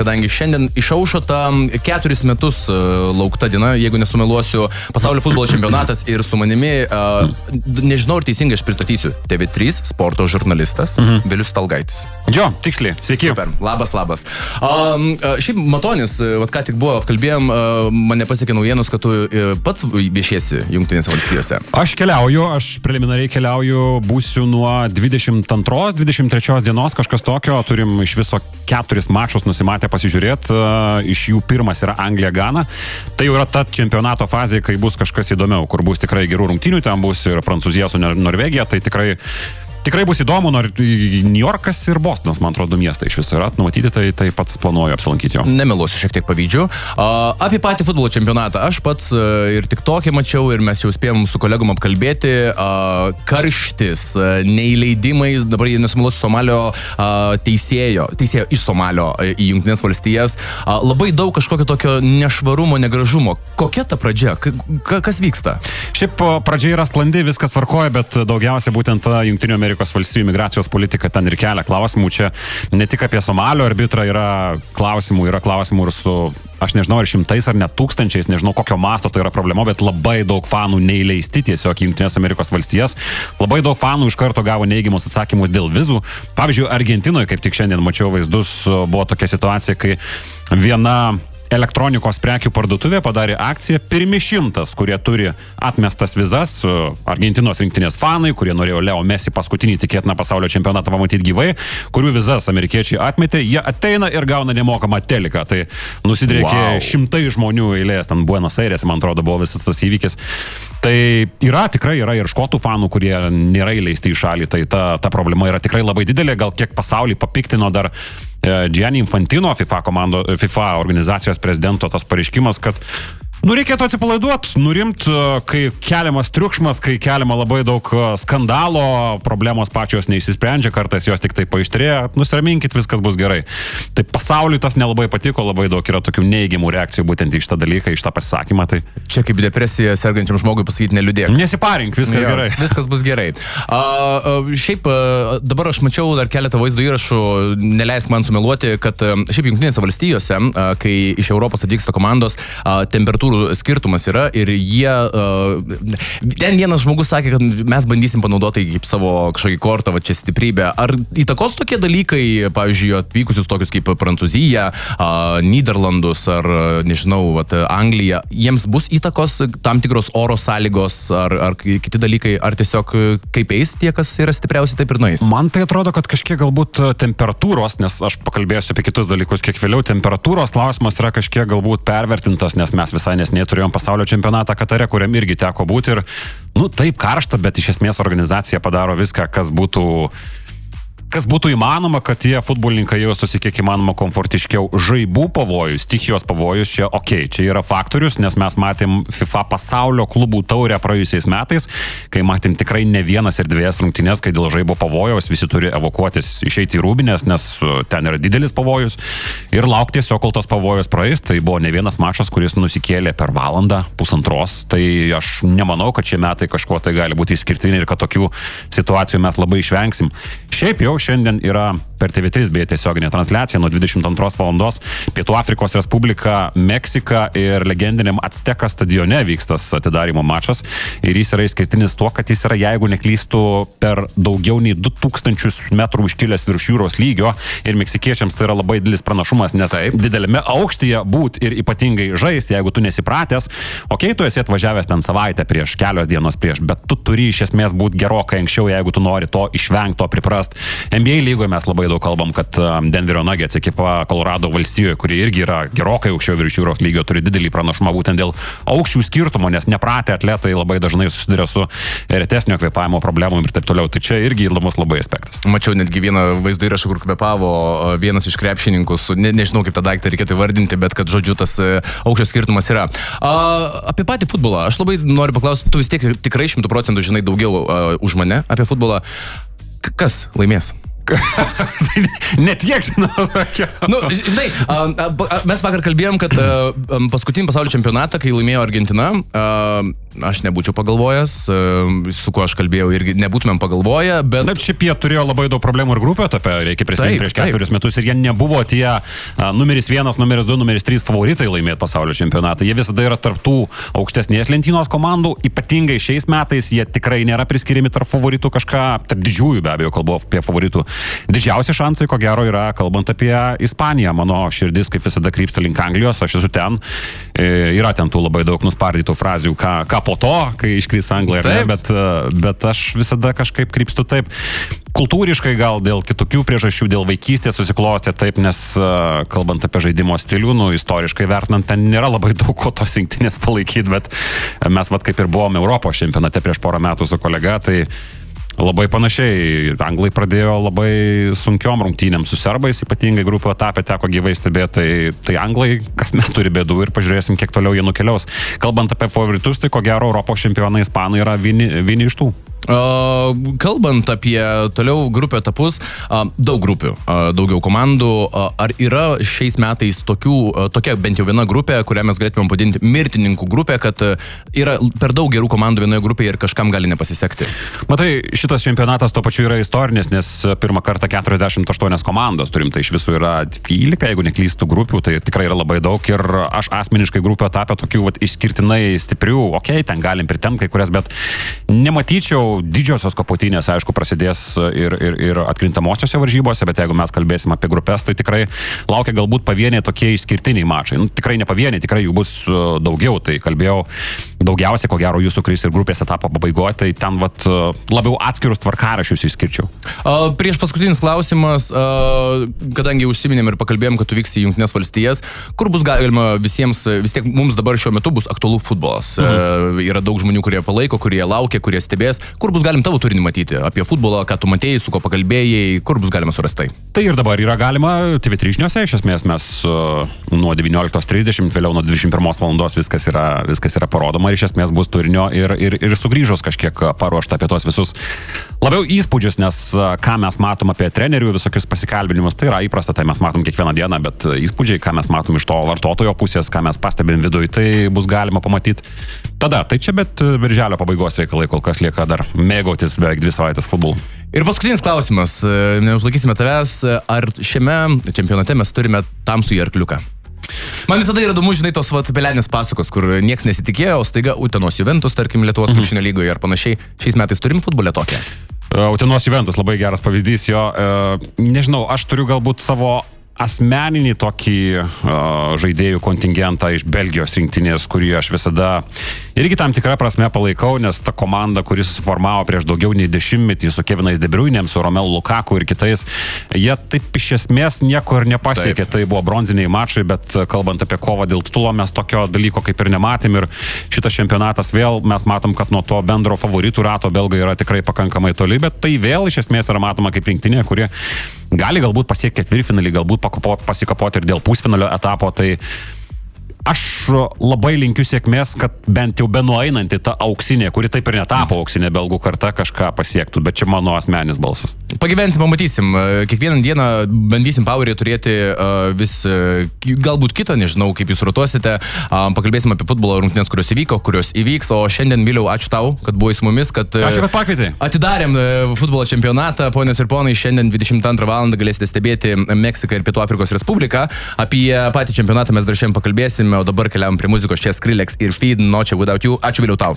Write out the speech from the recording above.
Kadangi šiandien išaušo ta 4 metus laukta diena, jeigu nesumeluosiu, pasaulio futbolo čempionatas ir su manimi, nežinau, ar teisingai aš pristatysiu, TV3 sporto žurnalistas Vilius Stalgaitis. Jo, tiksliai, sveiki. Super, labas. Šiaip Matonis, ką tik buvo apkalbėjom, mane pasiekė naujienos, kad tu pats viešiesi Jungtinėse valstijose. Aš preliminariai keliauju, būsiu nuo 22-23 dienos, kažkas tokio, turim iš viso 4 mačus nusimatę pasižiūrėti, iš jų pirmas yra Anglija-Gana. Tai jau yra ta čempionato fazė, kai bus kažkas įdomiau, kur bus tikrai gerų rungtynių, ten bus ir Prancūzija su Norvegija, tai tikrai bus įdomu, New Yorkas ir Bostonas, man atrodo, miestai iš viso yra numatyti, tai pats planuoju apsilankyti jo. Nemeluosiu, šiek tiek pavydžiu. Apie patį futbolo čempionatą aš pats ir TikTok'e mačiau ir mes jau spėjom su kolegom apkalbėti. Karštis, neįleidimai, dabar jie nesumeluosiu, Somalio teisėjo iš Somalio į Jungtinės valstijas. Labai daug kažkokio tokio nešvarumo, negražumo. Kokia ta pradžia? Kas vyksta? Šiaip pradžia yra sklandi, viskas tvarkoja, bet daugiausiai būtent Jungtinių Amerikos valstijų migracijos politika ten ir kelia klausimų. Čia ne tik apie Somalio arbitrą yra klausimų ir su, aš nežinau, ar šimtais ar net tūkstančiais, nežinau kokio masto tai yra problema, bet labai daug fanų neįleisti tiesiog į Jungtinės Amerikos valstijas. Labai daug fanų iš karto gavo neigiamus atsakymus dėl vizų. Pavyzdžiui, Argentinoje, kaip tik šiandien mačiau vaizdus, buvo tokia situacija, kai viena elektronikos prekių parduotuvė padarė akciją pirmi 100, kurie turi atmestas vizas, Argentinos rinktinės fanai, kurie norėjo Leo Messi paskutinį tikėtiną pasaulio čempionatą pamatyti gyvai, kurių vizas amerikiečiai atmetė, jie ateina ir gauna nemokamą teliką. Tai nusidrėkė šimtai žmonių eilės, ten Buenos Aires, man atrodo, buvo visas tas įvykis. Tai tikrai yra ir škotų fanų, kurie nėra įleisti į šalį, tai ta problema yra tikrai labai didelė, gal kiek pasaulį papiktino dar Gianni Infantino, FIFA organizacijos prezidento tas pareiškimas, kad reikėtų atsipalaiduoti, nurimt, kai keliamas triukšmas, kai keliama labai daug skandalo, problemos pačios neįsisprendžia, kartais jos tik tai paaištrėja, nusiraminkit, viskas bus gerai. Tai pasauliui tas nelabai patiko, labai daug yra tokių neigiamų reakcijų būtent į šitą dalyką, į šitą pasisakymą. Tai čia kaip depresija sergančiam žmogui pasakyti neliūdėk. Nesiparink, viskas gerai. Viskas bus gerai. Šiaip dabar aš mačiau dar keletą vaizdo įrašų, neleisk man sumeluoti, kad šiaip Jungtinėse valstijose, kai iš Europos atvyksta komandos, temperatūrų skirtumas yra ir jie, ten vienas žmogus sakė, kad mes bandysim panaudoti kaip savo kažkokį kortą, čia stiprybę. Ar įtakos tokie dalykai, pavyzdžiui, atvykusius tokius kaip Prancūzija, Nyderlandus ar, nežinau, Anglija, jiems bus įtakos tam tikros oro sąlygos ar kiti dalykai, ar tiesiog kaip eis tie, kas yra stipriausi, taip ir nueis? Man tai atrodo, kad kažkiek galbūt temperatūros, nes aš pakalbėsiu apie kitus dalykus kiek vėliau, temperatūros klausimas yra kažkiek galbūt pervertintas, nes mes visai neseniai turėjom pasaulio čempionatą Katare, kuriam irgi teko būti ir, taip karšta, bet iš esmės organizacija padaro viską, kas būtų įmanoma, kad tie futbolininkai jaustųsi kiek įmanoma komfortiškiau. Žaibų pavojus, stichijos pavojus čia čia yra faktorius, nes mes matėm FIFA pasaulio klubų taurę praėjusiais metais, kai matėm tikrai ne vienas ir 2 rungtynės, kai dėl žaibo pavojaus visi turi evakuotis, išeiti į rūbinės, nes ten yra didelis pavojus ir laukti tiesiog, kol tas pavojus praeis. Tai buvo ne vienas mačas, kuris nusikėlė per valandą, pusantros. Tai aš nemanau, kad šie metai kažkuo tai gali būti išskirtiniai ir kad tokių situacijų mes labai išvengsim. Šiaip jau šiandien yra per TV3 beje tiesioginė transliacija nuo 22 valandos Pietų Afrikos Respublika, Meksika ir legendiniam Azteka stadione vykstas atidarymo mačas ir jis yra išskirtinis tuo, kad jis yra, jeigu neklystu, per daugiau nei 2000 metrų iškilęs virš jūros lygio ir meksikiečiams tai yra labai didelis pranašumas, nes dideliame aukštyje būt ir ypatingai žaisti, jeigu tu nesipratęs, tu esi atvažiavęs ten savaitę prieš, kelios dienos prieš, bet tu turi iš esmės būti gerokai anksčiau, jeigu tu nori to išvengti, to priprast. NBA lygoje mes labai daug kalbam, kad Denverio Nuggets ekipa Kolorado valstijoje, kuri irgi yra gerokai aukščiau virš jūros lygio, turi didelį pranašumą būtent dėl aukščių skirtumo, nes nepratę atletai labai dažnai susiduria su retesnio kvėpavimo problemom ir taip toliau. Tai čia irgi įdomus labai aspektas. Mačiau netgi vieną vaizdo įrašą, kur kvėpavo vienas iš krepšininkų, nežinau kaip tą daiktą reikėtų įvardinti, bet kad žodžiu tas aukščio skirtumas yra. Apie patį futbolą aš labai noriu paklausti, tu vis tiek tikrai 100% žinai daugiau už mane apie futbolą. Kas laimės? Net tiek, žinau. Žinai, mes vakar kalbėjom, kad paskutinį pasaulio čempionatą, kai laimėjo Argentina, aš nebūčiau pagalvojęs, su kuo aš kalbėjau irgi nebūtumėm pagalvoję, bet... Na, šiaip jie turėjo labai daug problemų ir grupio etape, reikia prisiminti prieš 4 metus ir jie nebuvo tie numeris 1, numeris 2, numeris 3 favoritai laimėti pasaulio čempionatą. Jie visada yra tarptų aukštesnės lentynos komandų, ypatingai šiais metais jie tikrai nėra priskiriami tarp favoritų kažką, tarp didžiųjų be abejo, kalbu apie favoritų. Didžiausi šansai, ko gero, yra kalbant apie Ispaniją. Mano širdis kaip visada krypsta link Anglijos, aš esu ten. Yra ten tų labai daug nuspardytų frazių, ką po to, kai iškrys Anglija, bet aš visada kažkaip krypstu taip. Kultūriškai gal dėl kitokių priežasčių, dėl vaikystės susiklostė taip, nes kalbant apie žaidimo stilių, istoriškai vertinant, ten nėra labai daug ko tos rinktinės palaikyti, bet mes kaip ir buvome Europos čempionate prieš porą metų su kolega, tai labai panašiai. Anglai pradėjo labai sunkiom rungtynėm su serbais, ypatingai grupių etape teko gyvai stebėti, tai anglai kasmet turi bėdų ir pažiūrėsim, kiek toliau jie nukeliaus. Kalbant apie favoritus, tai ko gero Europos čempionai ispanai yra vieni iš tų. Kalbant apie toliau grupių etapus, daug grupių, daugiau komandų, ar yra šiais metais tokia bent jau viena grupė, kurią mes galėtumėm padinti mirtininkų grupė, kad yra per daug gerų komandų vienoje grupėje ir kažkam gali nepasisekti? Matai, šitas čempionatas tuo pačiu yra istorinis, nes pirmą kartą 48 komandos turim, tai iš visų yra 12, jeigu neklystų grupių, tai tikrai yra labai daug ir aš asmeniškai grupių etapę tokių išskirtinai stiprių, ten galim pritemti kai kurias, bet nematyčiau didžiosios kapotynės, aišku, prasidės ir atkrintamosiose varžybose, bet jeigu mes kalbėsim apie grupės, tai tikrai laukia galbūt pavieniai tokie išskirtiniai mačai. Tikrai ne pavieniai, tikrai jų bus daugiau, tai kalbėjau daugiausiai, ko gero, jūsų kris ir grupės etapo pabaigoje, tai ten labiau atskirus tvarkarašius išskirčiau. Prieš paskutinis klausimas, kadangi užsiminėm ir pakalbėjom, kad tu vyksi į Jungtines valstijas, kur bus galima visiems, vis tiek mums dabar šiuo metu bus aktualus futbolas. Yra daug žmonių, kurie palaiko, kurie laukia, kurie stebės. Kur bus galim tavo turinį matyti? Apie futbolą, ką tu matėjai, su ko pakalbėjai, kur bus galima surasti? Tai ir dabar yra galima TV3 žiniose, iš esmės mes nuo 19:30, vėliau nuo 21 valandos viskas yra parodoma ir iš esmės bus turinio ir sugrįžus kažkiek paruošta apie tos visus labiau įspūdžius, nes ką mes matom apie trenerių, visokius pasikalbinimus, tai yra įprasta, tai mes matom kiekvieną dieną, bet įspūdžiai, ką mes matom iš to vartotojo pusės, ką mes pastebim viduje, tai bus galima pamatyti tada. Tai čia, bet birželio pabaigos reikalai kol kas lieka dar mėgautis beveik 2 savaitės futbolu. Ir paskutinis klausimas, neužlaikysime tavęs, ar šiame čempionate mes turime tamsųjį arkliuką? Man visada yra įdomu, žinai, tos pelenės pasakos, kur nieks nesitikėjo, o staiga Utenos Juventus, tarkim, Lietuvos krepšinio lygoje ar panašiai. Šiais metais turim futbolę tokią? Utenos Juventus labai geras pavyzdys, jo, nežinau, aš turiu galbūt savo asmeninį tokį žaidėjų kontingentą iš Belgijos rinktinės, kurį aš visada irgi tam tikrą prasme palaikau, nes ta komanda, kuris suformavo prieš daugiau nei 10 metų su Kevinais De Bruynem, su Romelu Lukaku ir kitais, jie taip iš esmės nieko ir nepasiekė. Tai buvo bronziniai mačai, bet kalbant apie kovą dėl titulo, mes tokio dalyko kaip ir nematėm ir šitas čempionatas vėl mes matom, kad nuo to bendro favoritų rato belgai yra tikrai pakankamai toli, bet tai vėl iš esmės yra matoma kaip rinktinė, kurie gali galbūt pasiekti ketvirtfinalį, galbūt pasikapoti ir dėl pusfinalio etapo, tai aš labai linkiu sėkmės, kad bent jau benueinanti ta auksinė, kuri taip ir netapo auksinė belgų karta, kažką pasiektų, bet čia mano asmeninis balsas. Pagyvensim, pamatysim. Kiekvieną dieną bandysim Powerį turėti vis, galbūt kitą, nežinau, kaip jūs rotuosite. Pakalbėsim apie futbolo rungtynes, kurios įvyko, kurios įvyks, o šiandien, Viliau, ačiū tau, kad buvai su mumis, kad pakvietei. Atidarėm futbolo čempionatą. Ponios ir ponai, šiandien 22 val. Galėsite stebėti Meksiką ir Pietų Afrikos Respubliką. Apie patį čempionatą mes dar šiandien pakalbėsim. O dabar keliavam prie muzikos, čia Skrillex ir Feed, Noche Without You. Ačiū, Viliau, tau.